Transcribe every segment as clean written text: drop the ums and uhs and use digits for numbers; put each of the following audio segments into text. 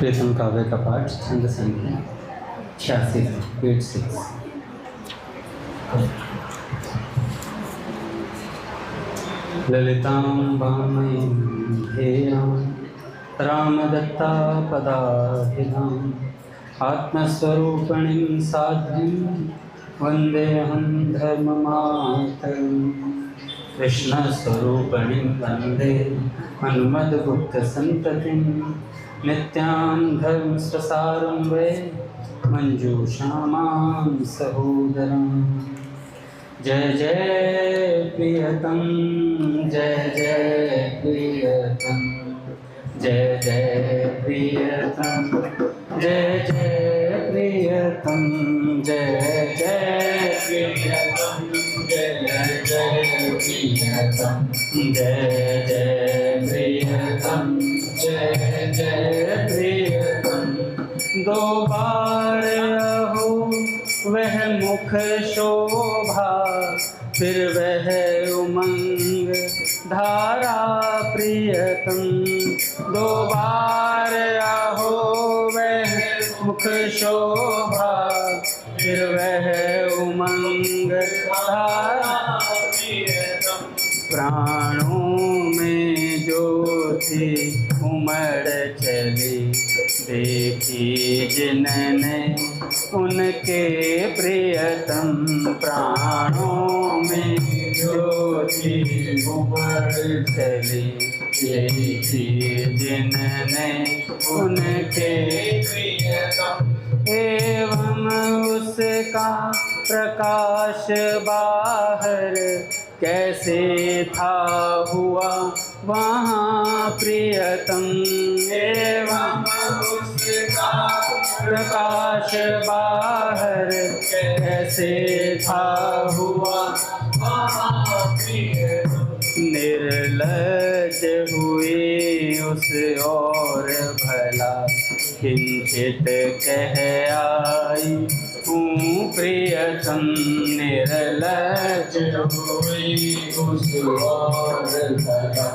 प्रथम काव्य का पाठ छंद संख्या 86 86। ललितां वामयीं ध्येयां रामदत्ता पदाभिधाम् आत्मस्वरूपिणीं साध्वीं वन्देऽहं धर्ममातरम्। कृष्णस्वरूपिणीं वन्दे हनुमद्गुप्तसन्ततिं नित्यां धर्मप्रसारं वै मञ्जूषामां सहोदरम्। जय जय प्रियतम जय जय प्रियतम जय जय प्रियतम जय जय प्रियतम जय जय प्रियतम जय जय प्रियतम जय जय प्रियतम जय जय प्रियतम। दो बार हो वह मुख शोभा फिर वह उमंग धारा प्रियतम। दो बार आहो वह मुख शोभा फिर वह उमंग धारा प्रियतम। प्राणों में ज्योति उमड़ चली देखी जिनने उनके प्रियतम। प्राणों में ज्योति उमड़ चली देखी जिनने उनके प्रियतम। एवं उसका प्रकाश बाहर कैसे था हुआ वहाँ प्रियतम। एवं उसका प्रकाश बाहर कैसे था हुआ वहाँ प्रियतम। निर्लज हुई उस और भला किंचित कह आई हूँ प्रियतम। निर्लज हुई उस और भला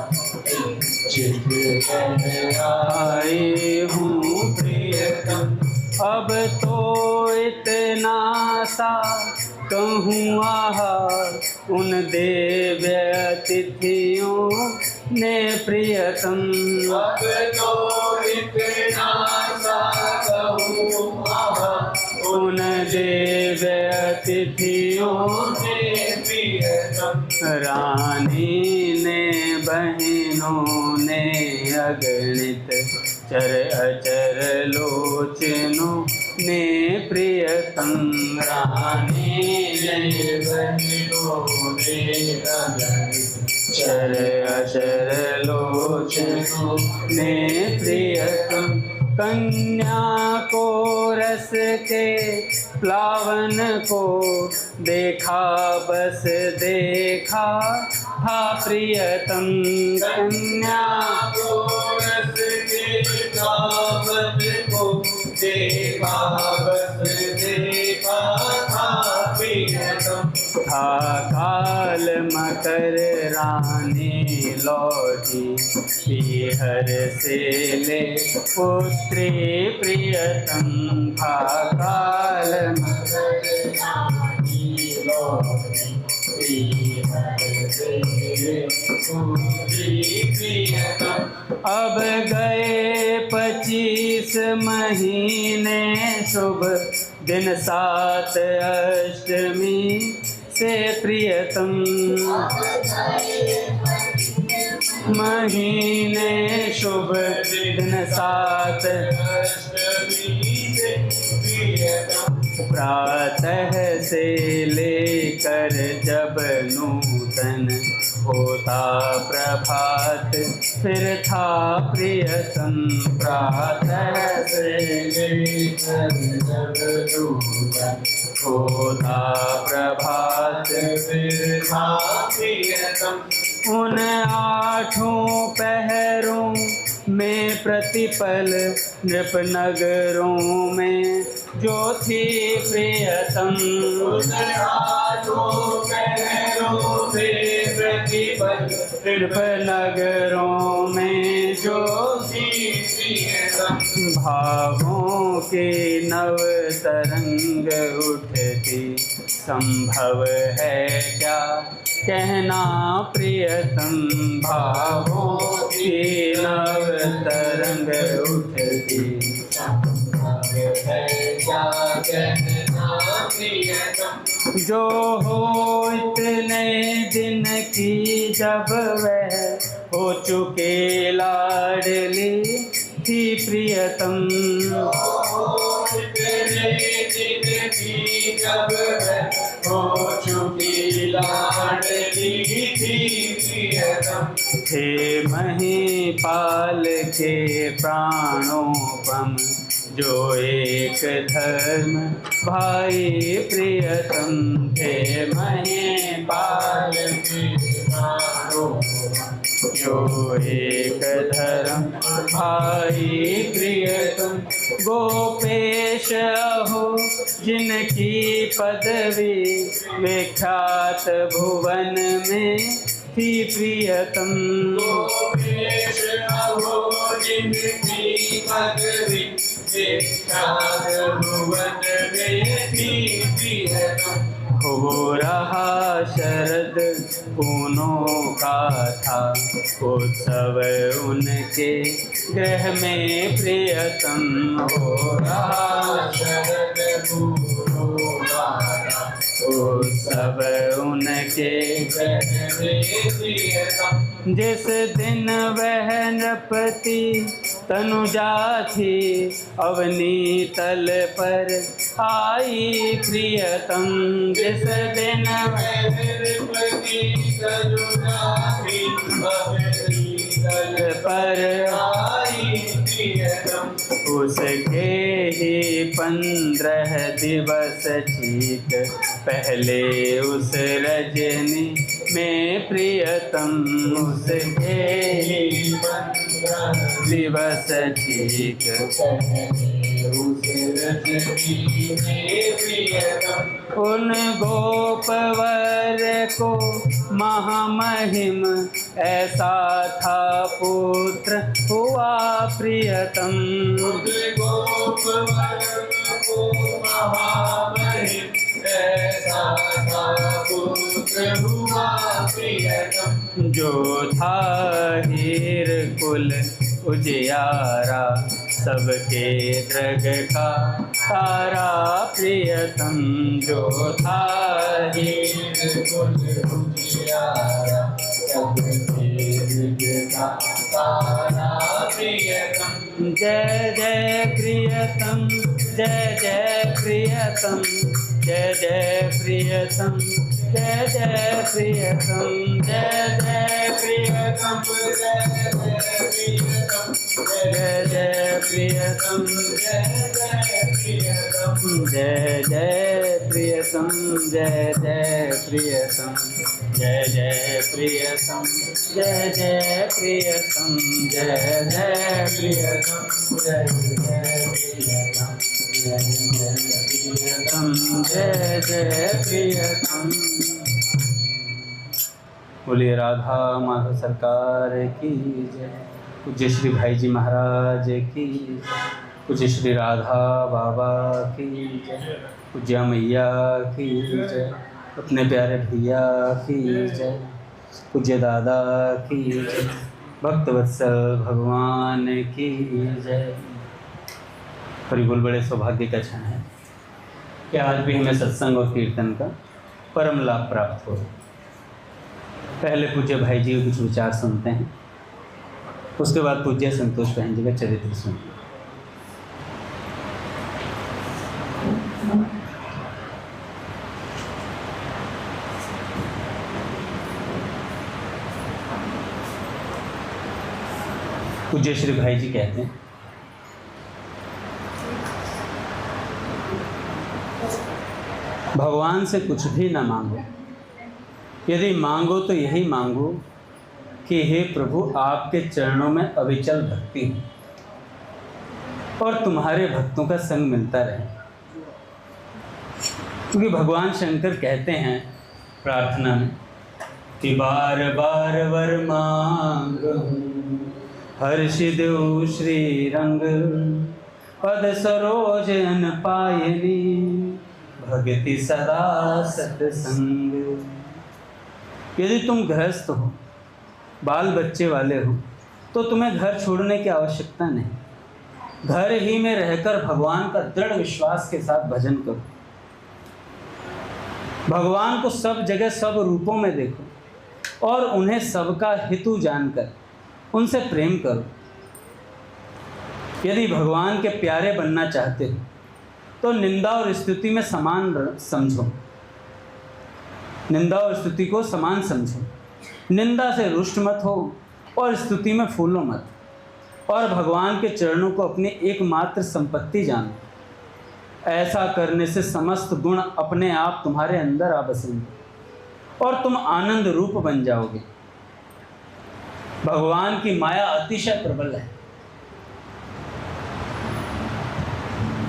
किंचित कह आई हूँ प्रियतम। अब तो इतना सा कहूँ आहार उन दिव्य अतिथियों ने प्रियतम। अब तो इतना सा कहूँ आहार उन दिव्य अतिथियों ने प्रियतम। रानी ने बहनों ने अगणित चर अचर लोचनों ने प्रियतम। रानी ने बहनों ने अगणित चर अचर लोचनों ने प्रियतम। कन्या को रस के प्लावन को देखा बस देखा था प्रियतम। कन्या को रस के प्लावन को देखा बस देखा था प्रियतम। था काल मकर रानी लौटी पीहर से ले पुत्री प्रियतम। था काल मकर रानी लौटी पीहर से ले पुत्री प्रियतम। अब गए 25 महीने शुभ दिन 7 अष्टमी से प्रियतम। महीने शुभ दिन 7 अष्टमी से प्रियतम। प्रातः से लेकर जब नूतन होता प्रभात फिर था प्रियतम। प्रातः से लेकर जब नूतन होता प्रभात फिर था प्रियतम। उन 8 पहरों में प्रतिपल नृप नगरों में जो थी प्रियतम। उन 8 पहरों में प्रतिपल नृप नगरों में जो थी भावों के नव तरंग उठती, संभव है क्या कहना प्रियतम। भावों की नव तरंग उठती, संभव है क्या कहना प्रियतम। जो हो इतने दिन की जब वह हो चुके लाडली थी प्रियतम। इतने दिन की जब वह हो चुकी लाडली थी प्रियतम। थे महीपाल के प्राणोपम, जो एक धर्म भाई प्रियतम। थे महीपाल के प्राणोपम, जो एक धर्म भाई प्रियतम। गोपेश हो जिनकी पदवी विख्यात भुवन में थी प्रियतम। गोपेश हो जिनकी पदवी विख्यात भुवन में थी प्रियतम। हो रहा शरद पूनों का था उत्सव उनके गृह में प्रियतम। हो रहा शरद पूनों का था उत्सव उनके गृह में प्रियतम। जिस दिन वह नृपति तनुजा थी अवनी तल पर आई प्रियतम। जिस दिन वह नृपति तनुजा थी अवनी तल पर आई प्रियतम। उसके ही 15 दिवस ठीक पहले उस रजनी में प्रियतम। उसके ही 15 दिवस ठीक पहले उस रजनी में प्रियतम। उन गोपवर को महामहिम ऐसा था पुत्र हुआ प्रियतम। गोपवर को महामहिम ऐसा था पुत्र हुआ प्रियतम। जो था हीर कुल उजियारा, सबके दृग का तारा प्रियतम। जो था हीर कुल उजियारा, सबके दृग का तारा प्रियतम। जय जय प्रियतम, जय जय प्रियतम, जय जय प्रियतम, जय जय प्रियतम, जय जय प्रियतम, जय जय प्रियतम, जय जय प्रियतम, जय जय प्रियतम, जय जय प्रियतम, जय जय प्रियतम, जय जय प्रियतम, जय जय प्रियतम, जय जय प्रियतम, जय जय प्रियतम। बोलिए राधा माधव सरकार की जय। पूज्य श्री भाई जी महाराज की जय। पूज्य श्री राधा बाबा की जय। पूज्य मैया की जय। अपने प्यारे भैया की जय। पूज्य दादा की जय। भक्तवत्सल भगवान की जय। परिकुल बड़े सौभाग्य का क्षण है कि आज भी हमें सत्संग और कीर्तन का परम लाभ प्राप्त हो। पहले पूज्य भाई जी के कुछ विचार सुनते हैं, उसके बाद पूज्य संतोष बहन जी का चरित्र सुनते हैं। पूज्य श्री भाई जी कहते हैं, भगवान से कुछ भी न मांगो, यदि मांगो तो यही मांगो कि हे प्रभु आपके चरणों में अविचल भक्ति हो और तुम्हारे भक्तों का संग मिलता रहे। क्योंकि भगवान शंकर कहते हैं प्रार्थना में कि बार बार वर मांग हर्षि देव श्री रंग, पद सरोज अन पायनी भगति सदा सत्संग। यदि तुम गृहस्थ हो, बाल बच्चे वाले हो, तो तुम्हें घर छोड़ने की आवश्यकता नहीं। घर ही में रहकर भगवान का दृढ़ विश्वास के साथ भजन करो। भगवान को सब जगह सब रूपों में देखो और उन्हें सबका हितु जानकर उनसे प्रेम करो। यदि भगवान के प्यारे बनना चाहते हो तो निंदा और स्तुति में समान समझो। निंदा और स्तुति को समान समझो। निंदा से रुष्ट मत हो और स्तुति में फूलो मत। और भगवान के चरणों को अपनी एकमात्र संपत्ति जानो। ऐसा करने से समस्त गुण अपने आप तुम्हारे अंदर आ बसेंगे और तुम आनंद रूप बन जाओगे। भगवान की माया अतिशय प्रबल है।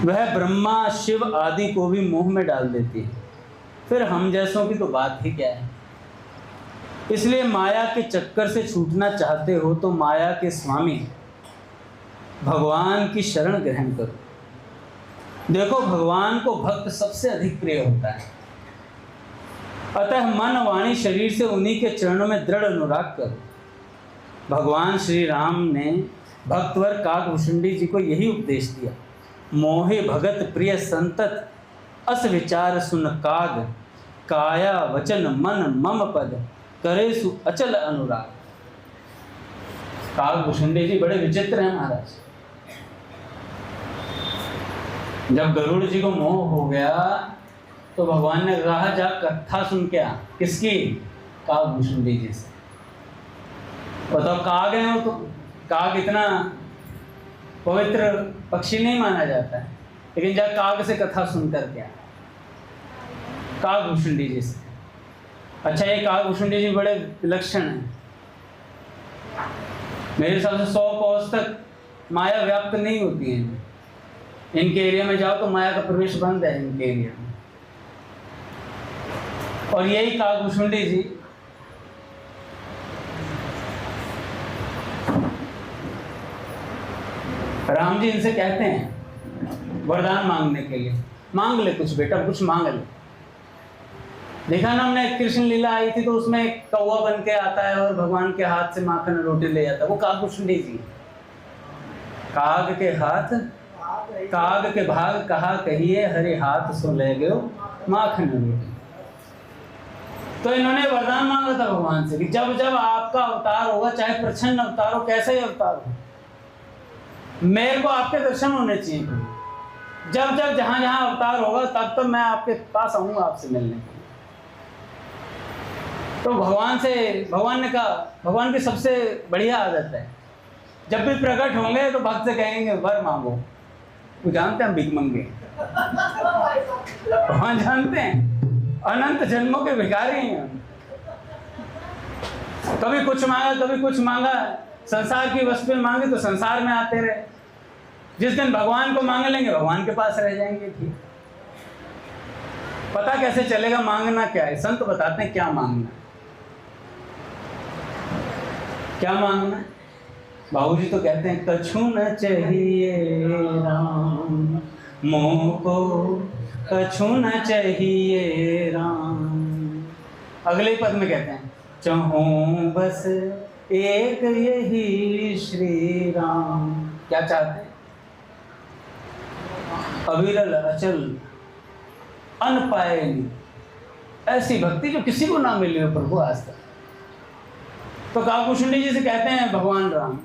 वह ब्रह्मा शिव आदि को भी मोह में डाल देती है, फिर हम जैसों की तो बात ही क्या है। इसलिए माया के चक्कर से छूटना चाहते हो तो माया के स्वामी भगवान की शरण ग्रहण करो। देखो, भगवान को भक्त सबसे अधिक प्रिय होता है। अतः मन वाणी शरीर से उन्हीं के चरणों में दृढ़ अनुराग करो। भगवान श्री राम ने भक्तवर काकभूषुंडी जी को यही उपदेश दिया। मोहे भगत प्रिय संतत अस विचार सुन काग, काया वचन मन मम पद करेसु अचल अनुराग। काकभूषुंडी जी बड़े विचित्र हैं महाराज। जब गरुड़ जी को मोह हो गया तो भगवान ने कहा जा कथा सुन के आ। किसकी? काकभूषुंडी जी से। बताओ, काग है वो तो। काग इतना पवित्र पक्षी नहीं माना जाता है, लेकिन जा काग से कथा सुन कर के आ, काकभूषुंडी जी से। अच्छा, ये काकभूषुंडी जी बड़े विलक्षण हैं। मेरे हिसाब से 100 कोस तक माया व्याप्त नहीं होती है। इनके एरिया में जाओ तो माया का प्रवेश बंद है इनके एरिया में। और यही काकभूषुंडी जी राम जी इनसे कहते हैं वरदान मांगने के लिए, मांग ले कुछ बेटा, कुछ मांग ले। देखा ना हमने, कृष्ण लीला आई थी तो उसमें एक कौवा बन के आता है और भगवान के हाथ से माखन रोटी ले जाता है। वो काकभूषुंडी जी। काग के हाथ काग के भाग कहा कहिए, हरे हाथ सो ले गयो माखन रोटी। तो इन्होंने वरदान मांगा था भगवान से कि जब जब आपका अवतार होगा, चाहे प्रच्छन्न अवतार हो, कैसा ही अवतार हो, मेरे को आपके दर्शन होने चाहिए। जब जब जहां जहां अवतार होगा तब तब मैं आपके पास आऊंगा आपसे मिलने के लिए। तो भगवान ने कहा, भगवान की सबसे बढ़िया आदत है, जब भी प्रकट होंगे तो भक्त से कहेंगे वर मांगो। वो जानते हैं भिखमंगे, भगवान जानते हैं अनंत जन्मों के भिखारी हैं। कभी कुछ मांगा, कभी कुछ मांगा। संसार की वस्तुएं मांगे तो संसार में आते रहे। जिस दिन भगवान को मांग लेंगे भगवान के पास रह जाएंगे। ठीक, पता कैसे चलेगा मांगना क्या है? संत बताते हैं क्या मांगना, क्या मांगना है। बाबूजी तो कहते हैं कछु न चाहिए राम मोह को, कछु न चाहिए राम। अगले पद में कहते हैं चाहूं बस एक यही श्री राम। क्या चाहते हैं? अविरल अचल अनपायनी ऐसी भक्ति जो किसी को ना मिली हो प्रभु आज तक। तो काकभूषुंडी जी से कहते हैं भगवान राम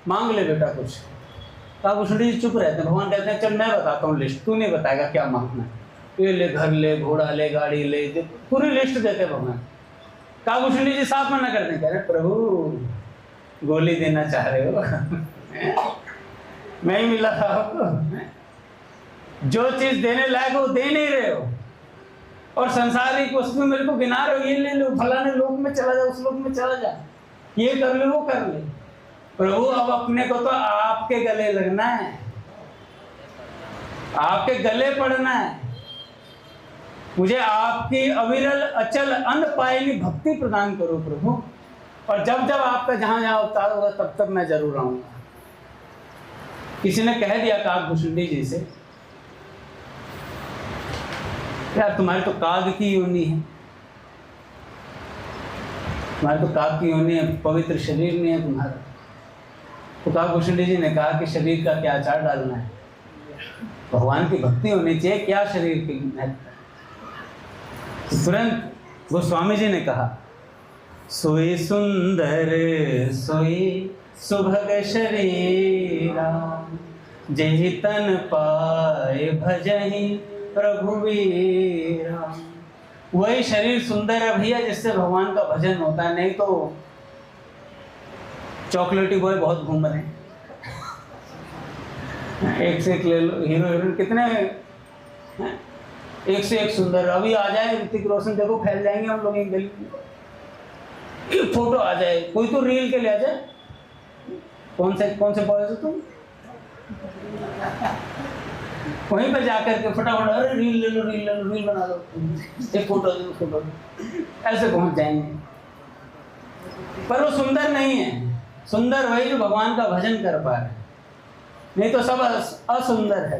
मांग ले बेटा कुछ। काकभूषुंडी जी चुप रहते हैं। भगवान कहते हैं चल मैं बताता हूँ लिस्ट, तू नहीं बताएगा क्या मांगना है। ये ले, घर ले, घोड़ा ले, गाड़ी ले, पूरी लिस्ट देते भगवान। काकभूषुंडी जी साफ मना करते हैं, कह रहे प्रभु गोली देना चाह रहे हो मैं ही मिला था आपको। जो चीज देने लायक वो दे नहीं रहे हो, और संसारिक वस्तु मेरे को गिना रहे हो, ये ले लो, फलाने लोक में चला जा, उस लोक में चला जा, ये कर ले, वो कर ले। प्रभु अब अपने को तो आपके गले लगना है, आपके गले पड़ना है। मुझे आपकी अविरल अचल अनपायनी भक्ति प्रदान करो प्रभु, और जब जब आपका जहां जहां अवतार होगा तब तब मैं जरूर आऊंगा। किसी ने कह दिया काकभूषुंडी जी से, यार तुम्हारी तो काग की योनि है, तुम्हारे तो काग की योनि है, पवित्र शरीर नहीं है तुम्हारा। तो काकभूषुंडी जी ने कहा कि शरीर का क्या आचार डालना है, भगवान की भक्ति होनी चाहिए, क्या शरीर की महत्व। तुरंत गोस्वामी जी ने कहा, सोई सुंदर सोई सुभग शरीरा, जेहि तन पाए भजहि प्रभुवीरा। वही शरीर सुंदर है भैया जिससे भगवान का भजन होता है, नहीं तो चॉकलेटी बॉय बहुत घूम रहे हैं, एक से एक ले लो, हीरो हीरोइन कितने हैं? एक से एक सुंदर। अभी आ जाए ऋतिक रोशन, देखो फैल जाएंगे हम लोग एक गली में, एक फोटो आ जाए, कोई तो रील के ले आ जाए। कौन से बॉयज हो तुम? वहीं पर जाकर के फटाफट अरे रील ले लो, रील बना लो, एक फोटो दो, फोटो ऐसे पहुंच जाएंगे। पर वो सुंदर नहीं है, सुंदर वही जो भगवान का भजन कर पा रहे, नहीं तो सब असुंदर है।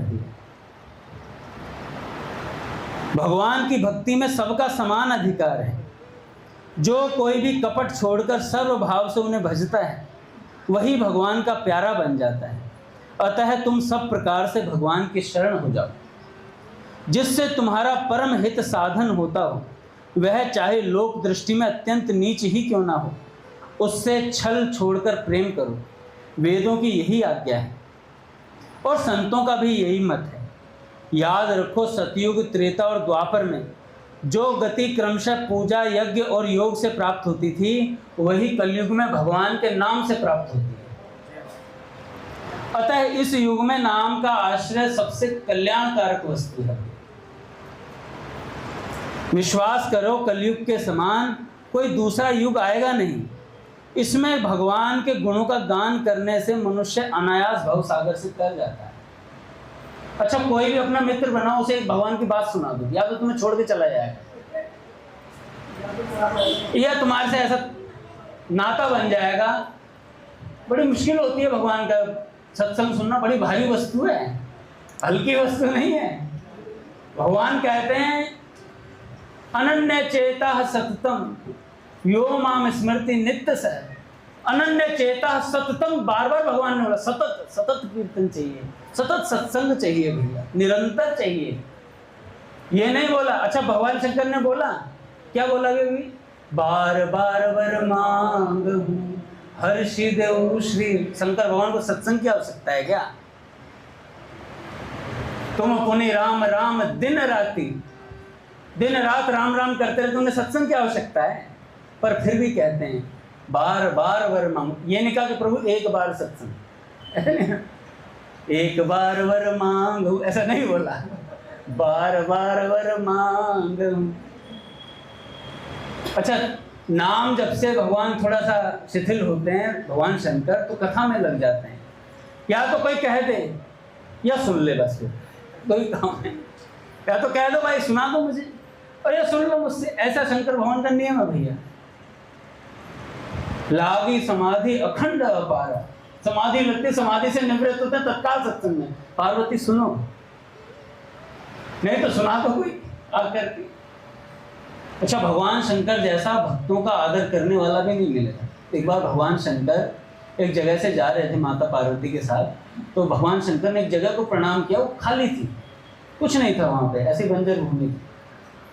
भगवान की भक्ति में सबका समान अधिकार है। जो कोई भी कपट छोड़कर सर्व भाव से उन्हें भजता है वही भगवान का प्यारा बन जाता है। अतः तुम सब प्रकार से भगवान की शरण हो जाओ। जिससे तुम्हारा परम हित साधन होता हो, वह चाहे लोक दृष्टि में अत्यंत नीच ही क्यों ना हो, उससे छल छोड़कर प्रेम करो। वेदों की यही आज्ञा है और संतों का भी यही मत है। याद रखो, सतयुग, त्रेता और द्वापर में जो गति क्रमशः पूजा, यज्ञ और योग से प्राप्त होती थी, वही कलयुग में भगवान के नाम से प्राप्त होती है। अतः इस युग में नाम का आश्रय सबसे कल्याणकारक वस्तु है। विश्वास करो, कलयुग के समान कोई दूसरा युग आएगा नहीं। इसमें भगवान के गुणों का गान करने से मनुष्य अनायास भव सागर से तर जाता है। अच्छा, कोई भी अपना मित्र बनाओ, उसे एक भगवान की बात सुना दो, या तो तुम्हें छोड़ के चला जाएगा, या तुम्हारे से ऐसा नाता बन जाएगा। बड़ी मुश्किल होती है भगवान का सत्संग सुनना, बड़ी भारी वस्तु है, हल्की वस्तु नहीं है। भगवान कहते हैं, अनन्य चेता सततम यो माम स्मृति नित्य स। अनन्य चेता सततम, बार बार भगवान ने बोला, सतत सतत कीर्तन चाहिए, सतत सत्संग चाहिए भैया, निरंतर चाहिए। ये नहीं बोला। अच्छा, भगवान शंकर ने बोला, क्या बोला भी? बार बार वर मांग हर्षि देव श्री। शंकर भगवान को सत्संग की आवश्यकता है क्या? तुम पुनि राम राम दिन राति, दिन रात राम राम करते रहे, तुम्हें सत्संग की आवश्यकता है? पर फिर भी कहते हैं बार बार वर मांग। ये नहीं कहा कि प्रभु एक बार सत्संग, एक बार वर मांग, ऐसा नहीं बोला, बार बार वर मांग। अच्छा, नाम जब से भगवान थोड़ा सा शिथिल होते हैं, भगवान शंकर, तो कथा में लग जाते हैं। या तो कोई कह दे या सुन ले, बस फिर कोई काम है। या तो कह दो भाई सुना दो मुझे, और या सुन लो मुझसे। ऐसा शंकर भगवान का नियम है भैया। लागी समाधि अखंड अपारा, समाधि लगती, समाधि से निवृत्त होते हैं तत्काल सत्संग में। पार्वती सुनो, नहीं तो सुना दो कोई आकर के। अच्छा, भगवान शंकर जैसा भक्तों का आदर करने वाला भी नहीं मिलेगा। एक बार भगवान शंकर एक जगह से जा रहे थे माता पार्वती के साथ, तो भगवान शंकर ने एक जगह को प्रणाम किया, वो खाली थी, कुछ नहीं था वहाँ पे, ऐसी बंजर भूमि थी।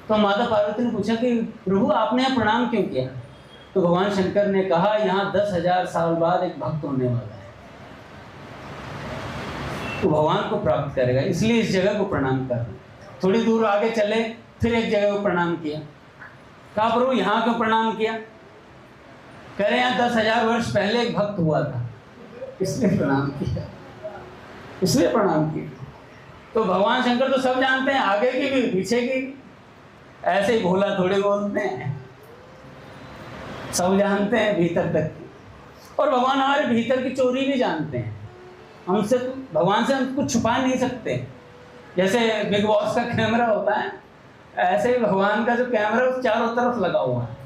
तो माता पार्वती ने पूछा कि प्रभु आपने यहाँ प्रणाम क्यों किया? तो भगवान शंकर ने कहा, यहाँ 10,000 साल बाद एक भक्त होने वाला है, तो भगवान को प्राप्त करेगा, इसलिए इस जगह को प्रणाम कर। थोड़ी दूर आगे चले, फिर एक जगह को प्रणाम किया। कहा प्रभु यहाँ क्यों प्रणाम किया? कह रहे हैं 10,000 वर्ष पहले एक भक्त हुआ था, इसलिए प्रणाम किया, इसलिए प्रणाम किया। तो भगवान शंकर तो सब जानते हैं, आगे की भी पीछे की, ऐसे ही भोला थोड़ी बोलते हैं, सब जानते हैं भीतर तक की। और भगवान हमारे भीतर की चोरी भी जानते हैं। हमसे तो, भगवान से हम कुछ छुपा नहीं सकते। जैसे बिग बॉस का कैमरा होता है, ऐसे ही भगवान का जो कैमरा है चारों तरफ लगा हुआ है।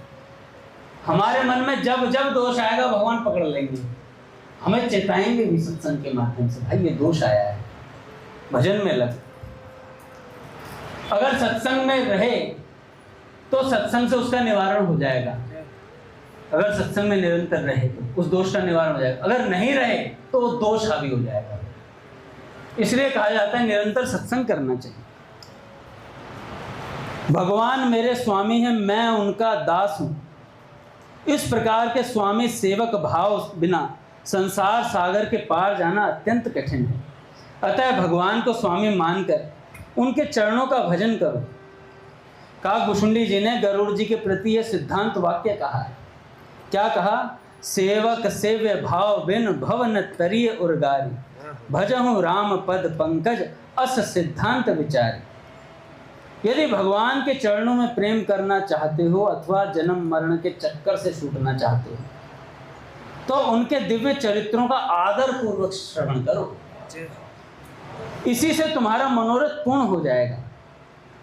हमारे मन में जब जब दोष आएगा भगवान पकड़ लेंगे। हमें चेताएंगे भी सत्संग के माध्यम से, भाई ये दोष आया है, भजन में लग। अगर सत्संग में रहे तो सत्संग से उसका निवारण हो जाएगा। अगर सत्संग में निरंतर रहे तो उस दोष का निवारण हो जाएगा, अगर नहीं रहे तो वो दोष हावी हो जाएगा। इसलिए कहा जाता है निरंतर सत्संग करना चाहिए। भगवान मेरे स्वामी हैं, मैं उनका दास हूं। इस प्रकार के स्वामी सेवक भाव बिना संसार सागर के पार जाना अत्यंत कठिन है। अतः भगवान को स्वामी मानकर उनके चरणों का भजन करो। काकभूषुंडी जी ने गरुड़ जी के प्रति यह सिद्धांत वाक्य कहा है। क्या कहा? सेवक सेव्य भाव बिन भवन तरिय उर्गारी, भजहु राम पद पंकज अस सिद्धांत विचारी। यदि भगवान के चरणों में प्रेम करना चाहते हो अथवा जन्म मरण के चक्कर से छूटना चाहते हो तो उनके दिव्य चरित्रों का आदर पूर्वक श्रवण करो। इसी से तुम्हारा मनोरथ पूर्ण हो जाएगा।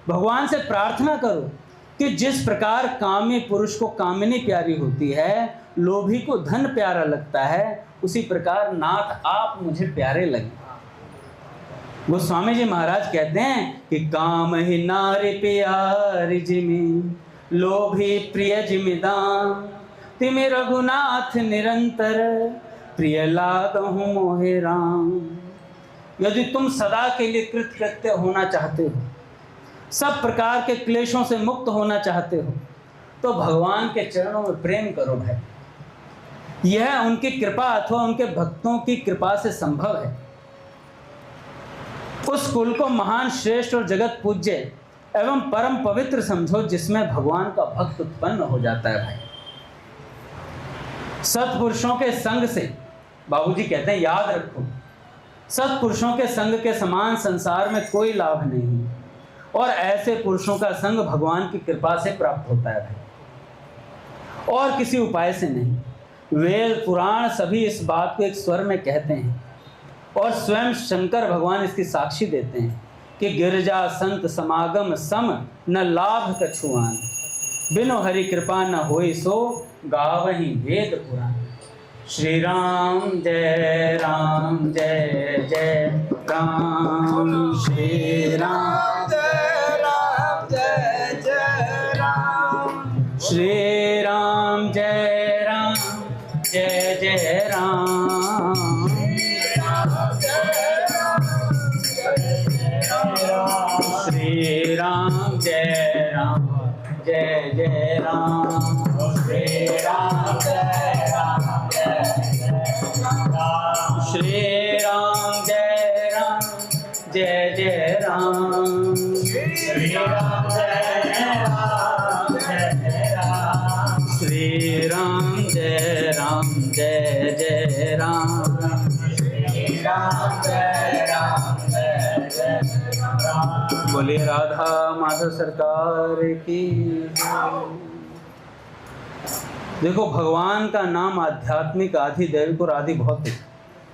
भगवान से प्रार्थना करो कि जिस प्रकार कामी पुरुष को कामिनी प्यारी होती है, लोभी को धन प्यारा लगता है, उसी प्रकार नाथ आप मुझे प्यारे लगे। गोस्वामी जी महाराज कहते हैं कि काम ही नारी प्यारी जिमी, लोभी प्रिय जिमिदान, तिमि रघुनाथ निरंतर, प्रिय लागहु मोहे राम। यदि तुम सदा के लिए कृतकृत्य होना चाहते हो, सब प्रकार के क्लेशों से मुक्त होना चाहते हो, तो भगवान के चरणों में प्रेम करो भाई। यह उनकी कृपा अथवा उनके भक्तों की कृपा से संभव है। उस कुल को महान, श्रेष्ठ और जगत पूज्य एवं परम पवित्र समझो जिसमें भगवान का भक्त उत्पन्न हो जाता है भाई। सत्पुरुषों के संग से, बाबूजी कहते हैं याद रखो, सत्पुरुषों के संग के समान संसार में कोई लाभ नहीं, और ऐसे पुरुषों का संग भगवान की कृपा से प्राप्त होता है भाई, और किसी उपाय से नहीं। वेद पुराण सभी इस बात को एक स्वर में कहते हैं, और स्वयं शंकर भगवान इसकी साक्षी देते हैं कि गिरजा संत समागम सम न लाभ कछुआन, बिनु हरि कृपा न होई सो गावहि वेद पुराण। श्री राम जय जय राम, श्री राम जय जय राम, श्री राम जय जय राम, श्री राम जय जय राम, श्री राम जय श्री राम जय जय राम, श्री राम जय राम, श्री राम जय जय राम, श्री राम जय राम। बोलिए राधा माधव सरकार की। देखो, भगवान का नाम आध्यात्मिक, आदि दैविक और आदि भौतिक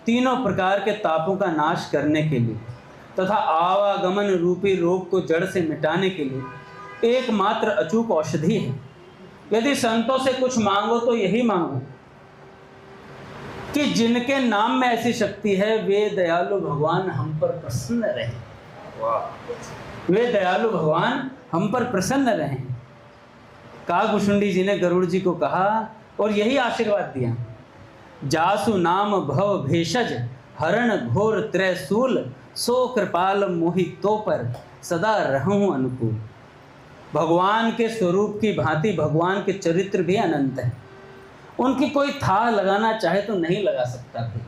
तीनों प्रकार के तापों का नाश करने के लिए तथा आवागमन रूपी रोग को जड़ से मिटाने के लिए एकमात्र अचूक औषधि है। यदि संतों से कुछ मांगो तो यही मांगो कि जिनके नाम में ऐसी शक्ति है वे दयालु भगवान हम पर प्रसन्न रहे। वे दयालु भगवान हम पर प्रसन्न रहें। काकभूषुंडी जी ने गरुड़ जी को कहा और यही आशीर्वाद दिया, जासु नाम भव भेषज, हरण घोर त्रैसूल, सो कृपाल मोहि तो पर सदा रहूं अनुकूल। भगवान के स्वरूप की भांति भगवान के चरित्र भी अनंत है, उनकी कोई था लगाना चाहे तो नहीं लगा सकता था।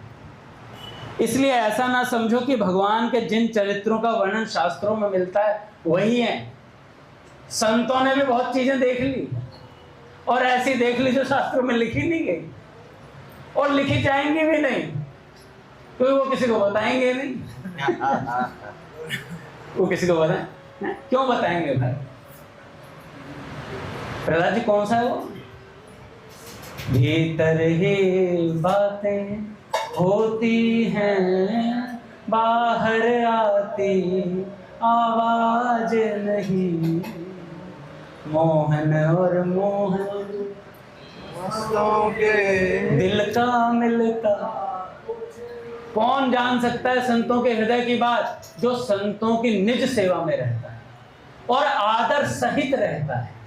इसलिए ऐसा ना समझो कि भगवान के जिन चरित्रों का वर्णन शास्त्रों में मिलता है वही है। संतों ने भी बहुत चीजें देख ली और ऐसी देख ली जो शास्त्रों में लिखी नहीं गई और लिखी जाएंगी भी नहीं, तो वो किसी को बताएंगे नहीं। वो किसी को बताएं, क्यों बताएंगे भाई? प्रहलाद जी कौन सा है वो? भीतर ही बातें होती हैं, बाहर आती आवाज नहीं, मोहन और मोहन दिल का मिलता कौन जान सकता है संतों के हृदय की बात? जो संतों की निज सेवा में रहता है और आदर सहित रहता है।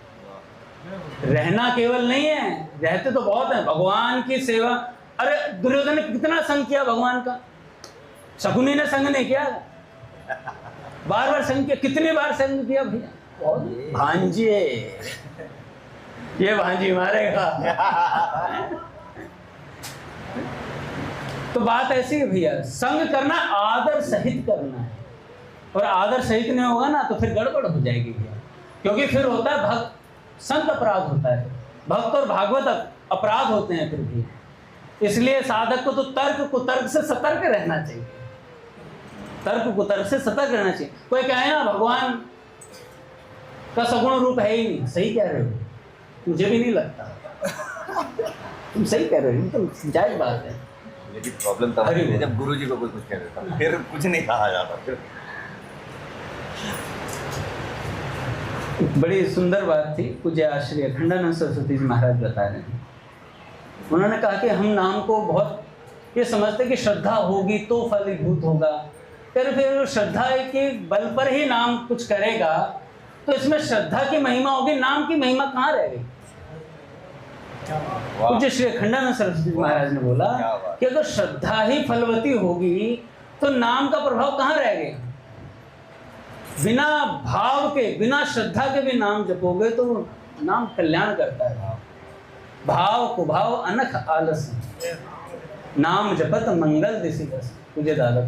रहना केवल नहीं है, रहते तो बहुत है। भगवान की सेवा, अरे दुर्योधन ने कितना संग किया भगवान का, शकुनी ने संग नहीं किया, बार बार संग किया। कितनी बार संग किया भैया? भांजे, ये भांजी मारेगा। तो बात ऐसी है भैया, संग करना आदर सहित करना है, और आदर सहित नहीं होगा ना तो फिर गड़बड़ हो जाएगी भैया। क्योंकि फिर होता है भक्त संत अपराध होता है, भक्त और भागवत अपराध होते हैं फिर भी। इसलिए साधक को तो तर्क कुतर्क से सतर्क रहना चाहिए, तर्क कुतर्क से सतर्क रहना चाहिए। कोई कहे ना भगवान का सगुण रूप है ही नहीं, सही कह रहे हो, मुझे भी नहीं लगता। तुम सही कह रहे हो, तो जायज बात है। लेकिन प्रॉब्लम तब है जब गुरुजी को कुछ कह देता, फिर कुछ नहीं कहा जाता। फिर बड़ी सुंदर बात थी, पूज्य आश्रय अखंडानंद सरस्वती जी महाराज बता रहे हैं। उन्होंने कहा कि हम नाम को बहुत ये समझते कि श्रद्धा होगी तो फलीभूत होगा, फिर श्रद्धा के बल पर ही नाम कुछ करेगा, तो इसमें श्रद्धा की महिमा होगी, नाम की महिमा कहाँ रह गई? पूज्य श्री अखंडानंद सरस्वती महाराज ने बोला कि अगर श्रद्धा ही फलवती होगी तो नाम का प्रभाव कहाँ रह गया? बिना भाव के, बिना श्रद्धा के भी नाम जपोगे तो नाम कल्याण करता है। भाव कुभाव अनख आलस, नाम जपत मंगल दिशि बस। तुझे दादक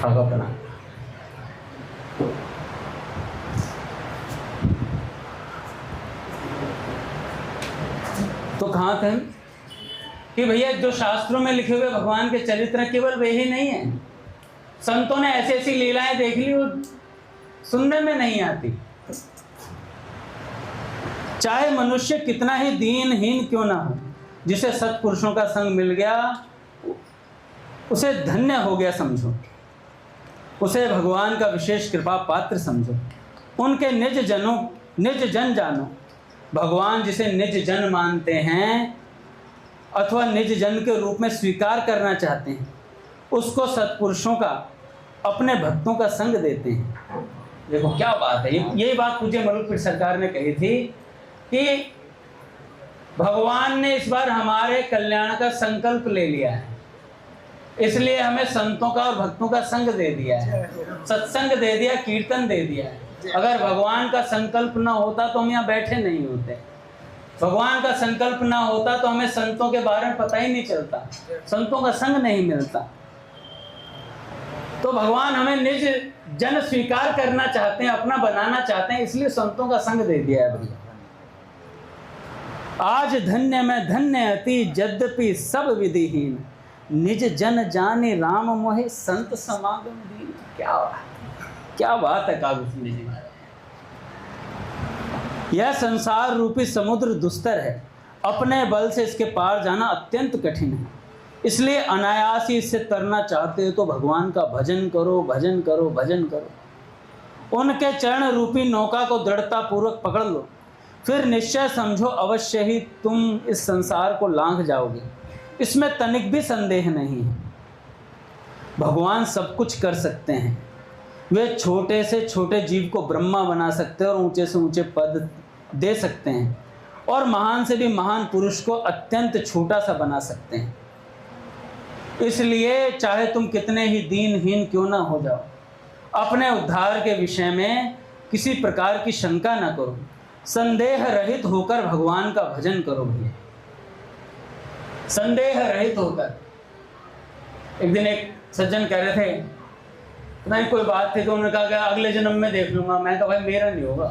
अपना तो कहाँ थे कि भैया जो शास्त्रों में लिखे हुए भगवान के चरित्र केवल वे ही नहीं है, संतों ने ऐसी ऐसी लीलाएं देख ली वो सुनने में नहीं आती। चाहे मनुष्य कितना ही दीनहीन क्यों ना हो, जिसे सत्पुरुषों का संग मिल गया उसे धन्य हो गया समझो, उसे भगवान का विशेष कृपा पात्र समझो, उनके निज जन जानो। भगवान जिसे निज जन मानते हैं अथवा निज जन के रूप में स्वीकार करना चाहते हैं, उसको सत्पुरुषों का, अपने भक्तों का संग देते हैं। देखो क्या बात है, यही बात पूज्य मरुपीर सरकार ने कही थी कि भगवान ने इस बार हमारे कल्याण का संकल्प ले लिया है, इसलिए हमें संतों का और भक्तों का संग दे दिया है, सत्संग दे दिया, कीर्तन दे दिया है। अगर भगवान का संकल्प ना होता तो हम यहाँ बैठे नहीं होते, भगवान का संकल्प ना होता तो हमें संतों के बारे में पता ही नहीं चलता, संतों का संग नहीं मिलता। तो भगवान हमें निज जन स्वीकार करना चाहते हैं, अपना बनाना चाहते हैं, इसलिए संतों का संग दे दिया है भैया। आज धन्य में धन्य अति यद्यपि सब विधिहीन, निज जन जाने राम मोहे संत समागम दीन। क्या बात है काव्य जी। यह संसार रूपी समुद्र दुस्तर है, अपने बल से इसके पार जाना अत्यंत कठिन है, इसलिए अनायास ही इससे तरना चाहते हो तो भगवान का भजन करो, भजन करो, भजन करो। उनके चरण रूपी नौका को दृढ़ता पूर्वक पकड़ लो, फिर निश्चय समझो अवश्य ही तुम इस संसार को लांघ जाओगे, इसमें तनिक भी संदेह नहीं है। भगवान सब कुछ कर सकते हैं, वे छोटे से छोटे जीव को ब्रह्मा बना सकते हैं और ऊंचे से ऊंचे पद दे सकते हैं, और महान से भी महान पुरुष को अत्यंत छोटा सा बना सकते हैं। इसलिए चाहे तुम कितने ही दीनहीन क्यों ना हो जाओ, अपने उद्धार के विषय में किसी प्रकार की शंका ना करो, संदेह रहित होकर भगवान का भजन करो भैया, संदेह रहित होकर। एक दिन एक सज्जन कह रहे थे, नहीं कोई बात थी, तो उन्होंने कहा कि अगले जन्म में देख लूंगा। मैं कहा भाई मेरा नहीं होगा,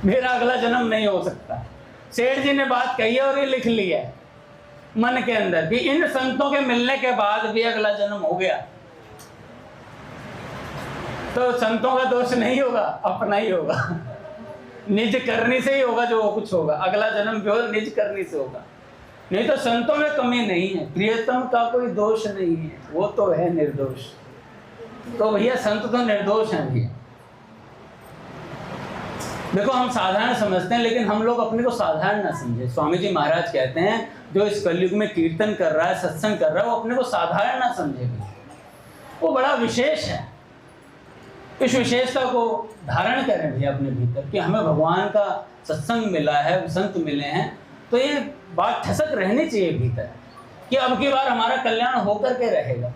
मेरा अगला जन्म नहीं हो सकता। सेठ जी ने बात कही है और ये लिख लिया है मन के अंदर कि इन संतों के मिलने के बाद भी अगला जन्म हो गया, तो संतों का दोष नहीं होगा, अपना ही होगा, निज करनी से ही होगा जो कुछ होगा। अगला जन्म भी हो निज करनी से होगा, नहीं तो संतों में कमी नहीं है। प्रियतम का कोई दोष नहीं है, वो तो है निर्दोष। तो भैया संत तो निर्दोष हैं भैया, देखो हम साधारण समझते हैं, लेकिन हम लोग अपने को साधारण ना समझे। स्वामी जी महाराज कहते हैं जो इस कलयुग में कीर्तन कर रहा है, सत्संग कर रहा है, वो अपने को साधारण ना समझे, वो बड़ा विशेष है। इस विशेषता को धारण करें भैया अपने भीतर कि हमें भगवान का सत्संग मिला है, संत मिले हैं, तो ये बात ठसक रहनी चाहिए भीतर कि अब की बार हमारा कल्याण होकर के रहेगा।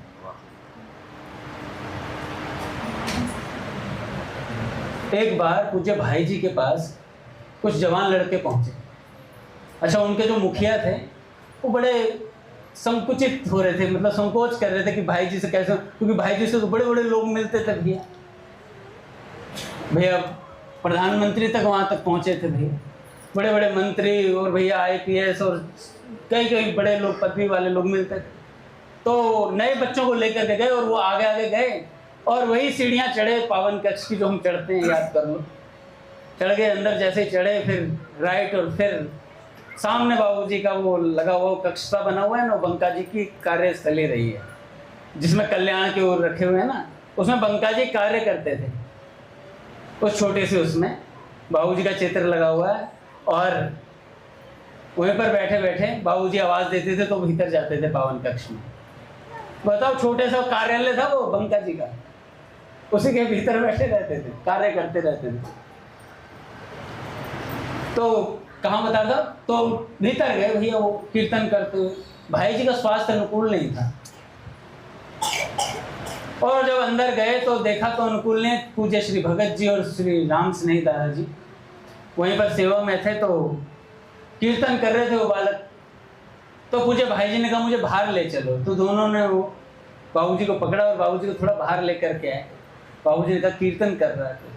एक बार पूज्य भाई जी के पास कुछ जवान लड़के पहुंचे। अच्छा, उनके जो मुखिया थे वो बड़े संकुचित हो रहे थे, मतलब संकोच कर रहे थे कि भाई जी से कैसे, क्योंकि भाई जी से तो बड़े बड़े लोग मिलते थे भैया प्रधानमंत्री तक वहाँ तक पहुँचे थे भैया, बड़े बड़े मंत्री और भैया IPS और कई कई बड़े लोग, पदवी वाले लोग मिलते थे। तो नए बच्चों को लेकर के गए और वो आगे आगे गए और वही सीढ़ियाँ चढ़े पावन कक्ष की जो हम चढ़ते हैं, याद कर लो। चढ़ गए अंदर, जैसे चढ़े फिर राइट और फिर सामने बाबूजी का वो लगा हुआ कक्ष सा बना हुआ है ना, बंका जी की कार्यस्थली रही है जिसमें कल्याण के ओर रखे हुए हैं ना, उसमें बंका जी कार्य करते थे। उस छोटे से उसमें बाबूजी का चित्र लगा हुआ है और वहीं पर बैठे बैठे बाबूजी आवाज़ देते थे तो भीतर जाते थे पावन कक्ष में। बताओ, छोटे सा कार्यालय था वो बंका जी का, उसी के भीतर बैठे रहते थे, कार्य करते रहते थे। तो कहाँ बता था, तो भीतर गए भैया वो कीर्तन करते हुए। भाई जी का स्वास्थ्य अनुकूल नहीं था और जब अंदर गए तो देखा तो अनुकूल ने पूज्य श्री भगत जी और श्री राम स्नेही दादाजी वहीं पर सेवा में थे, तो कीर्तन कर रहे थे वो बालक। तो पूज्य भाई जी ने कहा मुझे बाहर ले चलो, तो दोनों ने वो बाबूजी को पकड़ा और बाबूजी को थोड़ा बाहर लेकर के आए। बाबूजी ने कहा कीर्तन कर रहा था,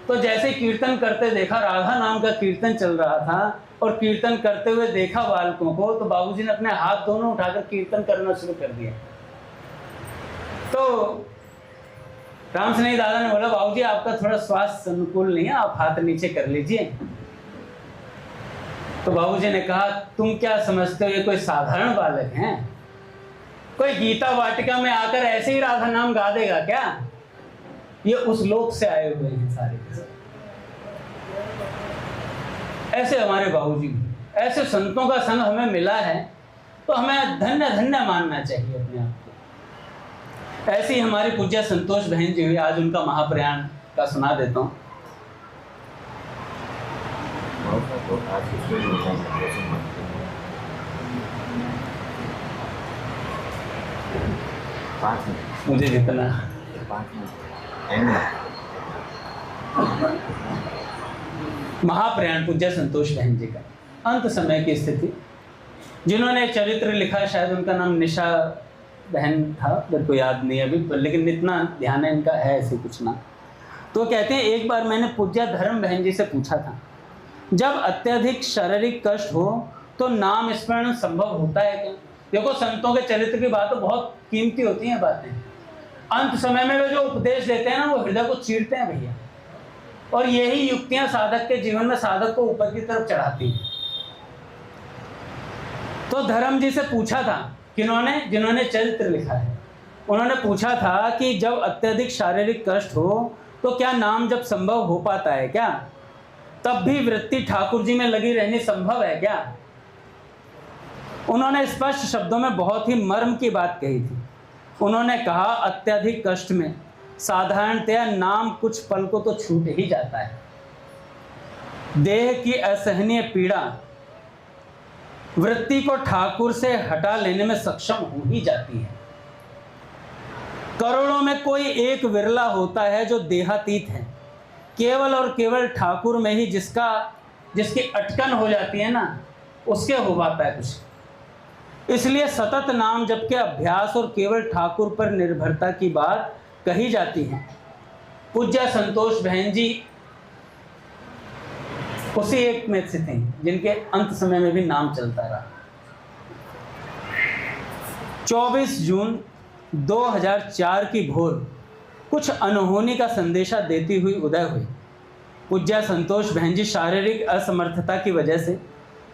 तो जैसे कीर्तन करते देखा, राधा नाम का कीर्तन चल रहा था और कीर्तन करते हुए देखा बालकों को, तो बाबूजी ने अपने हाथ दोनों उठाकर कीर्तन करना शुरू कर दिया। तो राम स्नेही दादा ने बोला बाबूजी आपका थोड़ा स्वास्थ्य अनुकूल नहीं है, आप हाथ नीचे कर लीजिए। तो बाबूजी ने कहा तुम क्या समझते हो ये कोई साधारण बालक हैं? कोई गीता वाटिका में आकर ऐसे ही राधा नाम गा देगा क्या? ये उस लोक से आए हुए हैं सारे के सारे। ऐसे हमारे बाबूजी, ऐसे संतों का संग हमें मिला है तो हमें धन्य धन्य मानना चाहिए अपने आप को। ऐसी ही हमारी पूज्य संतोष बहन जी हुई, आज उनका महाप्रयाण का सुना देता हूँ। मुझे जितना महाप्रयाण पूज्य संतोष बहन जी का, अंत समय की स्थिति। जिन्होंने चरित्र लिखा, शायद उनका नाम निशा बहन था, मेरे को याद नहीं अभी, लेकिन इतना ध्यान है इनका, है ऐसे कुछ ना। तो कहते हैं एक बार मैंने पूज्य धर्म बहन जी से पूछा था, जब अत्यधिक शारीरिक कष्ट हो तो नाम स्मरण संभव होता है क्या? देखो संतों के चरित्र की बात तो बहुत कीमती होती हैं बातें। अंत समय में वे जो उपदेश देते हैं ना, वो हृदय को चीरते हैं भैया, और यही युक्तियां साधक के जीवन में साधक को ऊपर की तरफ चढ़ाती हैं। तो धर्म जी से पूछा था, किन्होंने? जिन्होंने चरित्र लिखा है, उन्होंने पूछा था कि जब अत्यधिक शारीरिक कष्ट हो तो क्या नाम जब संभव हो पाता है क्या? तब भी वृत्ति ठाकुर जी में लगी रहनी संभव है क्या? उन्होंने स्पष्ट शब्दों में बहुत ही मर्म की बात कही थी। उन्होंने कहा अत्यधिक कष्ट में साधारणतया नाम कुछ पल को तो छूट ही जाता है। देह की असहनीय पीड़ा वृत्ति को ठाकुर से हटा लेने में सक्षम हो ही जाती है। करोड़ों में कोई एक विरला होता है जो देहातीत है, केवल और केवल ठाकुर में ही जिसकी अटकन हो जाती है ना, उसके हो पाता है कुछ। इसलिए सतत नाम जप के अभ्यास और केवल ठाकुर पर निर्भरता की बात कही जाती है। पूज्य संतोष बहन जी उसी एक में से थे जिनके अंत समय में भी नाम चलता रहा। 24 जून 2004 की भोर कुछ अनहोनी का संदेशा देती हुई उदय हुई। पूज्य संतोष बहन जी शारीरिक असमर्थता की वजह से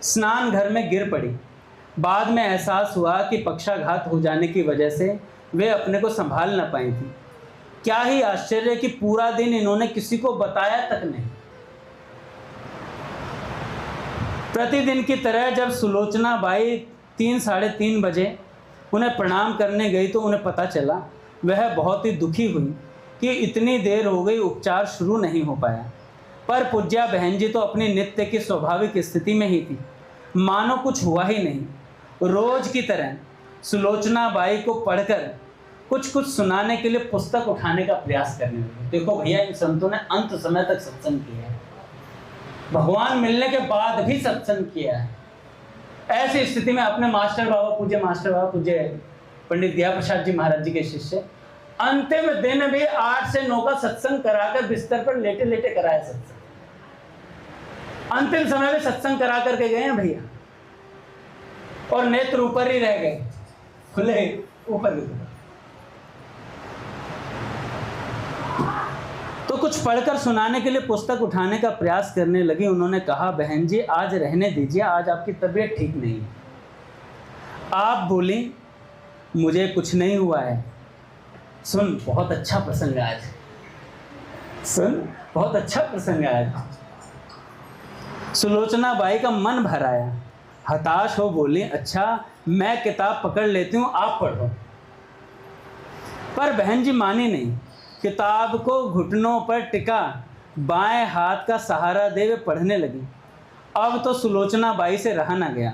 स्नान घर में गिर पड़ी। बाद में एहसास हुआ कि पक्षाघात हो जाने की वजह से वे अपने को संभाल न पाई थी। क्या ही आश्चर्य कि पूरा दिन इन्होंने किसी को बताया तक नहीं। प्रतिदिन की तरह जब सुलोचना बाई 3-3:30 बजे उन्हें प्रणाम करने गई तो उन्हें पता चला वह बहुत ही दुखी हुई कि इतनी देर हो गई, उपचार शुरू नहीं हो पाया। पर पूज्या बहन जी तो अपनी नित्य की स्वाभाविक स्थिति में ही थी, मानो कुछ हुआ ही नहीं। रोज की तरह सुलोचना बाई को पढ़कर कुछ सुनाने के लिए पुस्तक उठाने का प्रयास करने लगे। देखो भैया, इन संतों ने अंत समय तक सत्संग किया है, भगवान मिलने के बाद भी सत्संग किया है। ऐसी स्थिति में अपने मास्टर बाबा पूज्य पंडित दया प्रसाद जी महाराज जी के शिष्य अंतिम दिन भी 8 से 9 का सत्संग कराकर बिस्तर पर लेटे लेटे कराया सत्संग। अंतिम समय में सत्संग करा करके गए हैं भैया, और नेत्र ऊपर ही रह गए, खुले ऊपर ही। तो कुछ पढ़कर सुनाने के लिए पुस्तक उठाने का प्रयास करने लगी। उन्होंने कहा, बहन जी आज रहने दीजिए, आज आपकी तबीयत ठीक नहीं है। आप बोली, मुझे कुछ नहीं हुआ है। सुन, बहुत अच्छा प्रसंग है आज, सुन बहुत अच्छा प्रसंग है आज। सुलोचना बाई का मन भर आया, हताश हो बोली, अच्छा मैं किताब पकड़ लेती हूँ, आप पढ़ो। पर बहन जी मानी नहीं, किताब को घुटनों पर टिका बाएं हाथ का सहारा दे वे पढ़ने लगी। अब तो सुलोचना बाई से रहा न गया,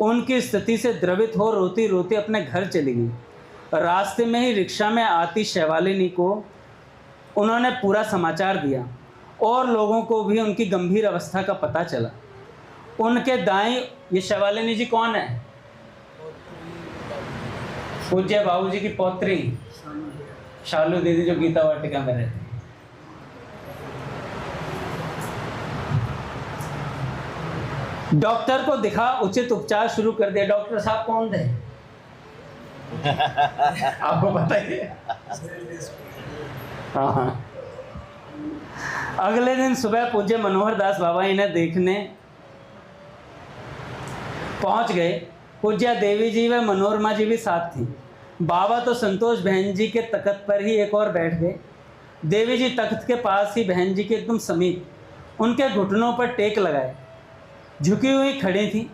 उनकी स्थिति से द्रवित हो रोती रोती अपने घर चली गई। रास्ते में ही रिक्शा में आती शैवालिनी को उन्होंने पूरा समाचार दिया और लोगों को भी उनकी गंभीर अवस्था का पता चला। उनके दाएं, ये शैवालिनी जी कौन है? पूज्य बाबूजी की पौत्री शालू दीदी, जो गीता वाटिका में रहती। डॉक्टर को दिखा, उचित उपचार शुरू कर दिया। डॉक्टर साहब कौन थे आपको बताइए? हाँ। अगले दिन सुबह पूज्य मनोहर दास बाबा इन्हें देखने पहुंच गए। पूज्या देवी जी व मनोरमा जी भी साथ थी। बाबा तो संतोष बहन जी के तख्त पर ही एक और बैठ गए। देवी जी तख्त के पास ही बहन जी के एकदम समीप, उनके घुटनों पर टेक लगाए झुकी हुई खड़ी थी।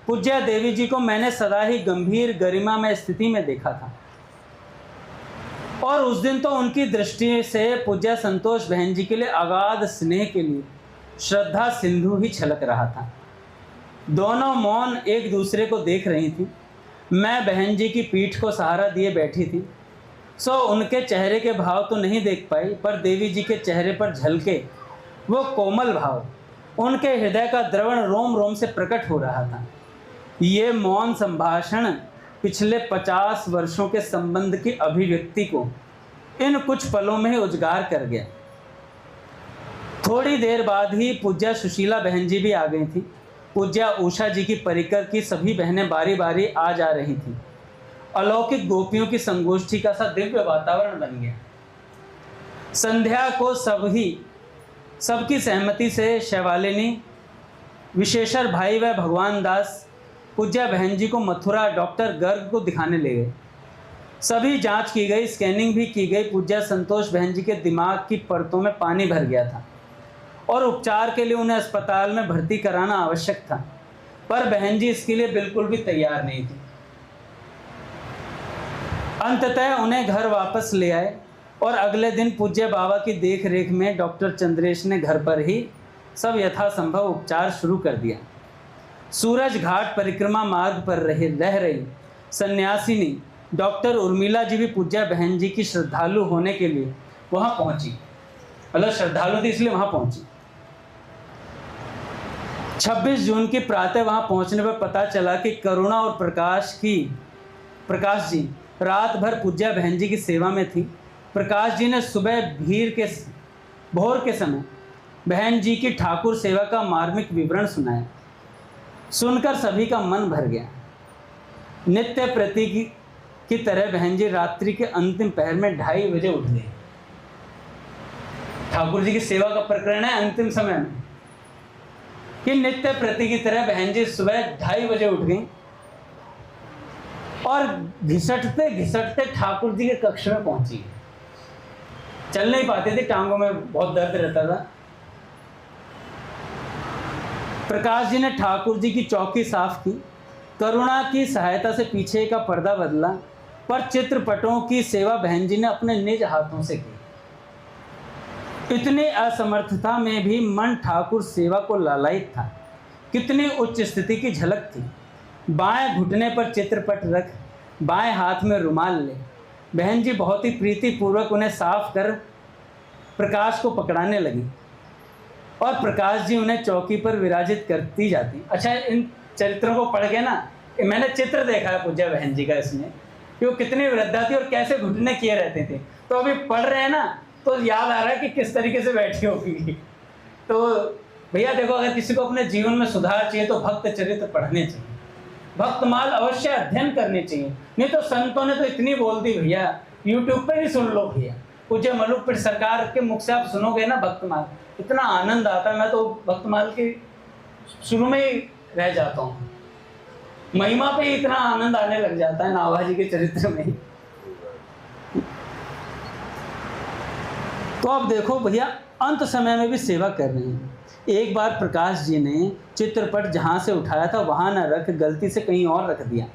पूज्या देवी जी को मैंने सदा ही गंभीर गरिमा में स्थिति में देखा था, और उस दिन तो उनकी दृष्टि से पूज्या संतोष बहन जी के लिए अगाध स्नेह के लिए श्रद्धा सिंधु ही छलक रहा था। दोनों मौन एक दूसरे को देख रही थी। मैं बहन जी की पीठ को सहारा दिए बैठी थी, सो उनके चेहरे के भाव तो नहीं देख पाई, पर देवी जी के चेहरे पर झलके वो कोमल भाव, उनके हृदय का द्रवण रोम रोम से प्रकट हो रहा था। ये मौन संभाषण पिछले 50 वर्षों के संबंध की अभिव्यक्ति को इन कुछ पलों में ही उजागर कर गया। थोड़ी देर बाद ही पूज्या सुशीला बहन जी भी आ गई थी। पूज्या उषा जी की परिकर की सभी बहनें बारी बारी आ जा रही थी। अलौकिक गोपियों की संगोष्ठी का सा दिव्य वातावरण बन गया। संध्या को सबकी सहमति से शैवालिनी, विशेषर भाई व भगवान दास पूज्या बहन जी को मथुरा डॉक्टर गर्ग को दिखाने ले गए। सभी जांच की गई, स्कैनिंग भी की गई। पूज्या संतोष बहन जी के दिमाग की परतों में पानी भर गया था और उपचार के लिए उन्हें अस्पताल में भर्ती कराना आवश्यक था, पर बहन जी इसके लिए बिल्कुल भी तैयार नहीं थी। अंततः उन्हें घर वापस ले आए और अगले दिन पूज्य बाबा की देख रेख में डॉक्टर चंद्रेश ने घर पर ही सब यथासंभव उपचार शुरू कर दिया। सूरज घाट परिक्रमा मार्ग पर रह रही सन्यासिनी डॉक्टर उर्मिला जी भी पूज्या बहन जी की श्रद्धालु होने के लिए वहाँ पहुँची। मतलब श्रद्धालु थी इसलिए वहाँ पहुँची। 26 जून की प्रातः वहाँ पहुँचने पर पता चला कि करुणा और प्रकाश जी रात भर पूज्या बहन जी की सेवा में थी। प्रकाश जी ने सुबह भोर के समय बहन जी की ठाकुर सेवा का मार्मिक विवरण सुनाया। सुनकर सभी का मन भर गया। नित्य प्रति की तरह बहन जी रात्रि के अंतिम पहर में 2:30 बजे उठ गए। ठाकुर जी की सेवा का प्रकरण है अंतिम समय में कि नित्य प्रति की तरह बहन जी सुबह 2:30 बजे उठ गई और घिसटते घिसटते ठाकुर जी के कक्ष में पहुंची। चल नहीं पाते थे, टांगों में बहुत दर्द रहता था। प्रकाश जी ने ठाकुर जी की चौकी साफ की, करुणा की सहायता से पीछे का पर्दा बदला, पर चित्रपटों की सेवा बहन जी ने अपने निज हाथों से की। इतनी असमर्थता में भी मन ठाकुर सेवा को लालायित था। कितनी उच्च स्थिति की झलक थी। बाएं घुटने पर चित्रपट रख, बाएं हाथ में रुमाल ले, बहन जी बहुत ही प्रीतिपूर्वक उन्हें साफ कर प्रकाश को पकड़ाने लगी और प्रकाश जी उन्हें चौकी पर विराजित करती जाती। अच्छा, इन चरित्रों को पढ़ के ना, मैंने चित्र देखा है पूज्य बहन जी का इसमें, कि वो कितनी वृद्धा थी और कैसे घुटने किए रहते थे। तो अभी पढ़ रहे हैं ना, तो याद आ रहा है कि किस तरीके से बैठी होगी। तो भैया देखो, अगर किसी को अपने जीवन में सुधार चाहिए तो भक्त चरित्र पढ़ने चाहिए, भक्तमाल अवश्य अध्ययन करने चाहिए। नहीं तो संतों ने तो इतनी बोल दी भैया, यूट्यूब पे ही सुन लो भैया। पूज्य मलुकपीठ सरकार के मुख से आप सुनोगे ना भक्तमाल, इतना आनंद आता है। मैं तो भक्तमाल के शुरू में ही रह जाता हूँ, महिमा पे इतना आनंद आने लग जाता है नाभाजी के चरित्र में। तो अब देखो भैया, अंत समय में भी सेवा कर रहे हैं। एक बार प्रकाश जी ने चित्रपट जहाँ से उठाया था वहाँ न रख, गलती से कहीं और रख दिया।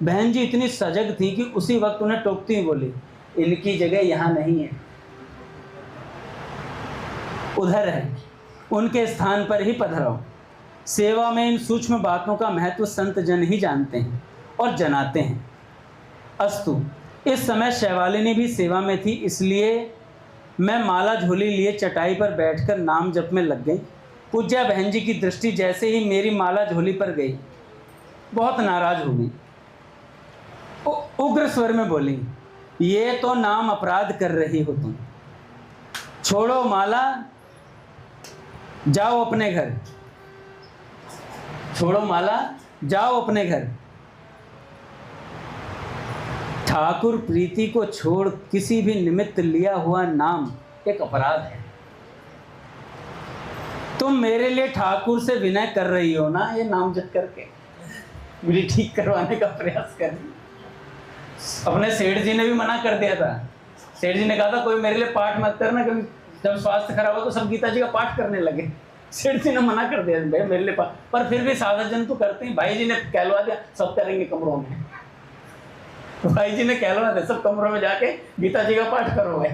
बहन जी इतनी सजग थी कि उसी वक्त उन्हें टोकती ही बोली, इनकी जगह यहाँ नहीं है, उधर है, उनके स्थान पर ही पधराओ। सेवा में इन सूक्ष्म बातों का महत्व संत जन ही जानते हैं और जनाते हैं। अस्तु, इस समय शैवालिनी भी सेवा में थी, इसलिए मैं माला झोली लिए चटाई पर बैठकर नाम जप में लग गई। पूज्या बहन जी की दृष्टि जैसे ही मेरी माला झोली पर गई, बहुत नाराज हो गई। उग्र स्वर में बोली, ये तो नाम अपराध कर रही हो तुम, छोड़ो माला, जाओ अपने घर, छोड़ो माला, जाओ अपने घर। ठाकुर प्रीति को छोड़ किसी भी निमित्त लिया हुआ नाम एक अपराध है। तुम मेरे लिए ठाकुर से विनय कर रही हो ना, ये नाम जप करके मुझे ठीक करवाने का प्रयास कर रही। अपने सेठ जी ने भी मना कर दिया था। सेठ जी ने कहा था कोई मेरे लिए पाठ मत करना, कभी जब स्वास्थ्य खराब हो तो सब गीता जी का पाठ करने लगे। सेठ जी ने मना कर दिया, भाई मेरे लिए पाठ, पर फिर भी साधक जन तो करते हैं। भाई जी ने कहलवा दिया, सब करेंगे कमरों में। भाई जी ने कहलवा दिया, सब कमरों में जाके गीता जी का पाठ करोगे।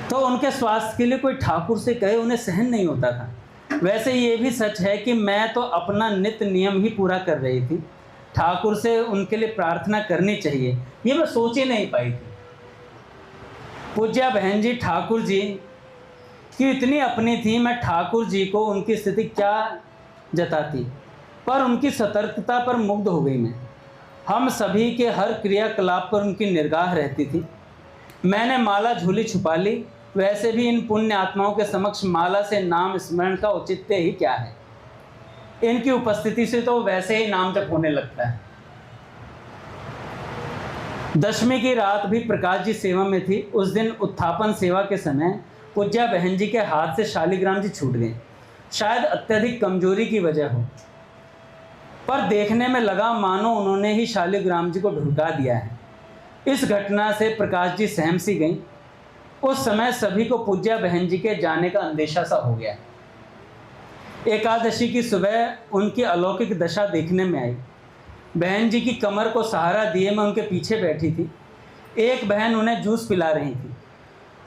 तो उनके स्वास्थ्य के लिए कोई ठाकुर से कहे उन्हें सहन नहीं होता था। वैसे ये भी सच है कि मैं तो अपना नित्य नियम ही पूरा कर रही थी। ठाकुर से उनके लिए प्रार्थना करनी चाहिए, ये मैं सोच ही नहीं पाई थी। पूज्या बहन जी ठाकुर जी की इतनी अपनी थी, मैं ठाकुर जी को उनकी स्थिति क्या जताती, पर उनकी सतर्कता पर मुग्ध हो गई मैं। हम सभी के हर क्रियाकलाप पर उनकी निगाह रहती थी। मैंने माला झोली छुपा ली, वैसे भी इन पुण्य आत्माओं के समक्ष माला से नाम स्मरण का औचित्य ही क्या है। इनकी उपस्थिति से तो वैसे ही नाम जप होने लगता है। दशमी की रात भी प्रकाश जी सेवा में थी। उस दिन उत्थापन सेवा के समय पूज्या बहन जी के हाथ से शालिग्राम जी छूट गए। शायद अत्यधिक कमजोरी की वजह हो, पर देखने में लगा मानो उन्होंने ही शालिग्राम जी को ढुका दिया है। इस घटना से प्रकाश जी सहम सी गईं। उस समय सभी को पूज्या बहन जी के जाने का अंदेशा सा हो गया। एकादशी की सुबह उनकी अलौकिक दशा देखने में आई। बहन जी की कमर को सहारा दिए मैं उनके पीछे बैठी थी। एक बहन उन्हें जूस पिला रही थी।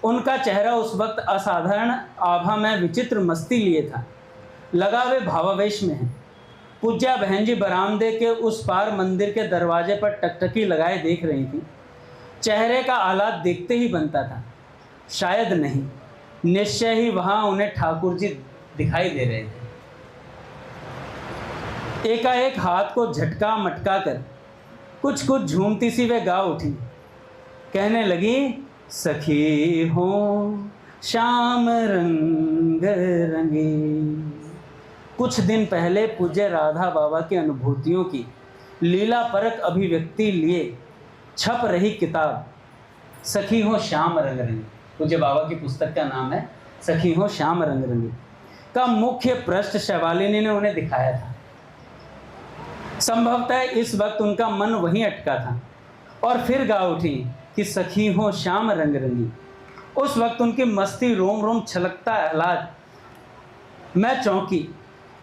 उनका चेहरा उस वक्त असाधारण आभा में विचित्र मस्ती लिए था, लगा वे भावावेश में हैं। पूज्या बहन जी बरामदे के उस पार मंदिर के दरवाजे पर टकटकी लगाए देख रही थी। चेहरे का आलात देखते ही बनता था, शायद नहीं निश्चय ही वहाँ उन्हें ठाकुर जी दिखाई दे रहे थे। एकाएक हाथ को झटका मटका कर कुछ कुछ झूमती सी वे गा उठी। कहने लगी, सखी हो श्याम रंग रंगी। कुछ दिन पहले पूज्य राधा बाबा की अनुभूतियों की लीला परक अभिव्यक्ति लिए छप रही किताब सखी हो श्याम रंग रंगी, पूज्य बाबा की पुस्तक का नाम है सखी हो श्याम रंग रंगी, का मुख्य पृष्ठ शैवालिनी ने उन्हें दिखाया था। संभवतः इस वक्त उनका मन वहीं अटका था और फिर गा उठी कि सखी हो श्याम रंग रंगी। उस वक्त उनकी मस्ती रोम रोम छलकता आह्लाद। मैं चौंकी।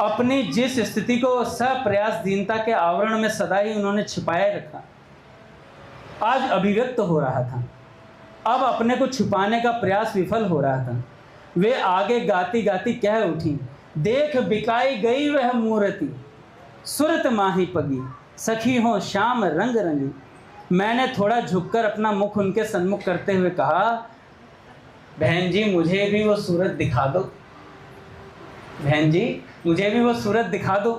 अपनी जिस स्थिति को सप्रयास दीनता के आवरण में सदा ही उन्होंने छिपाए रखा, आज अभिव्यक्त हो रहा था। अब अपने को छुपाने का प्रयास विफल हो रहा था। वे आगे गाती गाती कह उठी, देख बिकाई गई वह मूर्ति, सुरत माही पगी, सखी हो श्याम रंग रंगी। मैंने थोड़ा झुककर अपना मुख उनके सन्मुख करते हुए कहा, बहन जी मुझे भी वो सूरत दिखा दो, बहन जी मुझे भी वो सूरत दिखा दो।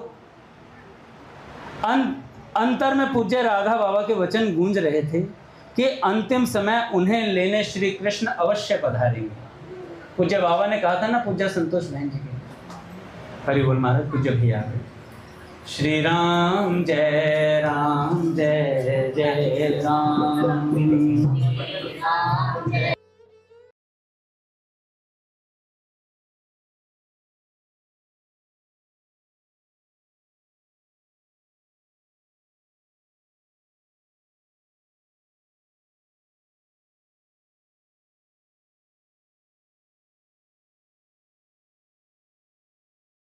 अंतर में पूज्य राधा बाबा के वचन गूंज रहे थे कि अंतिम समय उन्हें लेने श्री कृष्ण अवश्य पधारेंगे। पूज्य बाबा ने कहा था ना पूज्य संतोष बहन जी के, हरि बोल महाराज। पूज्य भैया श्री राम जय राम जय जय राम।